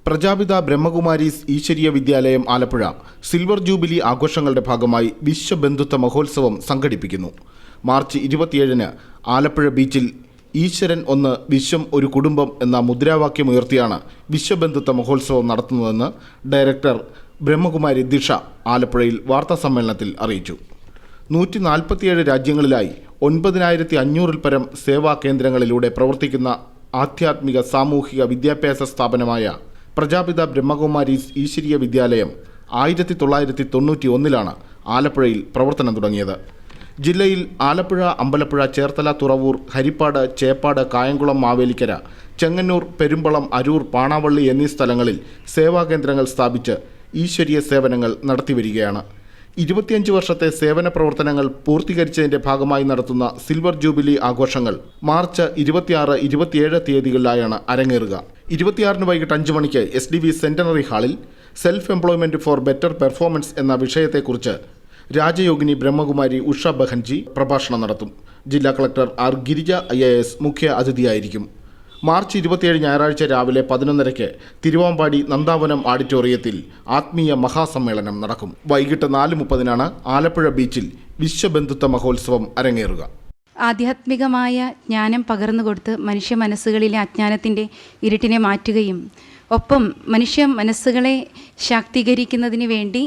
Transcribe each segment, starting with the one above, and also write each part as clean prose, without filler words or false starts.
പ്രജാപിത ബ്രഹ്മകുമാരീസ് ഈശ്വരീയ വിദ്യാലയം Alappuzha silver jubilee ആഘോഷങ്ങളുടെ ഭാഗമായി വിശ്വബന്ധുത്വ മഹോത്സവം സംഘടിപ്പിക്കുന്നു. മാർച്ച് 27-ന് ആലപ്പുഴ ബീച്ചിൽ ഈശ്വരൻ ഒന്ന് വിശ്വം ഒരു കുടുംബം എന്ന മുദ്രാവാക്യമുയർത്തിയാണ് വിശ്വബന്ധുത്വ മഹോത്സവം നടത്തുന്നതെന്ന് ഡയറക്ടർ ബ്രഹ്മകുമാരി ദിഷ ആലപ്പുഴയിൽ വാർത്താസമ്മേളനത്തിൽ അറിയിച്ചു. 147 രാജ്യങ്ങളിലായി 9500-ൽ പരം സേവാ കേന്ദ്രങ്ങളിലൂടെ പ്രവർത്തിക്കുന്ന ആധ്യാത്മിക സാമൂഹിക വിദ്യാഭ്യാസ സ്ഥാപനമായ പ്രജാപിത ബ്രഹ്മകുമാരീസ് ഈശ്വരീയ വിദ്യാലയം 1991-ലാണ് ആലപ്പുഴയിൽ പ്രവർത്തനം തുടങ്ങിയത്. ജില്ലയിൽ ആലപ്പുഴ, അമ്പലപ്പുഴ, ചേർത്തല, തുറവൂർ, ഹരിപ്പാട്, ചേപ്പാട്, കായംകുളം, മാവേലിക്കര, ചെങ്ങന്നൂർ, പെരുമ്പളം, അരൂർ, പാണാവള്ളി എന്നീ സ്ഥലങ്ങളിൽ സേവാകേന്ദ്രങ്ങൾ സ്ഥാപിച്ച് ഈശ്വരീയ സേവനങ്ങൾ നടത്തിവരികയാണ്. 25 വർഷത്തെ സേവന പ്രവർത്തനങ്ങൾ പൂർത്തീകരിച്ചതിൻ്റെ ഭാഗമായി നടത്തുന്ന സിൽവർ ജൂബിലി ആഘോഷങ്ങൾ മാർച്ച് 26, 27 തീയതികളിലായാണ് അരങ്ങേറുക. 26-ന് വൈകിട്ട് 5 മണിക്ക് SDV സെന്റിനറി ഹാളിൽ self employment four better performance എന്ന വിഷയത്തെക്കുറിച്ച് രാജയോഗിനി ബ്രഹ്മകുമാരി ഉഷ ബഹൻജി പ്രഭാഷണം നടത്തും. ജില്ലാ കളക്ടർ R. ഗിരിജ IAS മുഖ്യ അതിഥിയായിരിക്കും. മാർച്ച് 27 ഞായറാഴ്ച രാവിലെ 11:30-ക്ക് തിരുവാമ്പാടി നന്ദാവനം ഓഡിറ്റോറിയത്തിൽ ആത്മീയ മഹാസമ്മേളനം നടക്കും. വൈകിട്ട് 4:30-നാണ് ആലപ്പുഴ ബീച്ചിൽ വിശ്വബന്ധുത്വ മഹോത്സവം അരങ്ങേറുക. ആധ്യാത്മികമായ ജ്ഞാനം പകർന്നുകൊടുത്ത് മനുഷ്യ മനസ്സുകളിലെ അജ്ഞാനത്തിൻ്റെ ഇരുട്ടിനെ മാറ്റുകയും ഒപ്പം മനുഷ്യ മനസ്സുകളെ ശാക്തീകരിക്കുന്നതിന് വേണ്ടി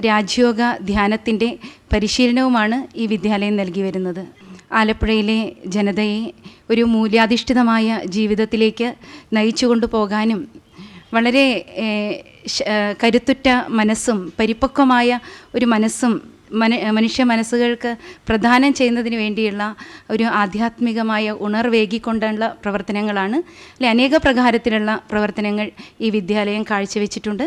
രാജയോഗ ധ്യാനത്തിൻ്റെ പരിശീലനവുമാണ് ഈ വിദ്യാലയം നൽകി വരുന്നത്. ആലപ്പുഴയിലെ ജനതയെ ഒരു മൂല്യാധിഷ്ഠിതമായ ജീവിതത്തിലേക്ക് നയിച്ചു കൊണ്ടുപോകാനും വളരെ കരുത്തുറ്റ മനസ്സും പരിപക്വമായ ഒരു മനസ്സും മനുഷ്യ മനസ്സുകൾക്ക് പ്രദാനം ചെയ്യുന്നതിന് വേണ്ടിയുള്ള ഒരു ആധ്യാത്മികമായ ഉണർവേകിക്കൊണ്ടുള്ള പ്രവർത്തനങ്ങളാണ്. അല്ലെ, അനേക പ്രകാരത്തിലുള്ള പ്രവർത്തനങ്ങൾ ഈ വിദ്യാലയം കാഴ്ചവെച്ചിട്ടുണ്ട്.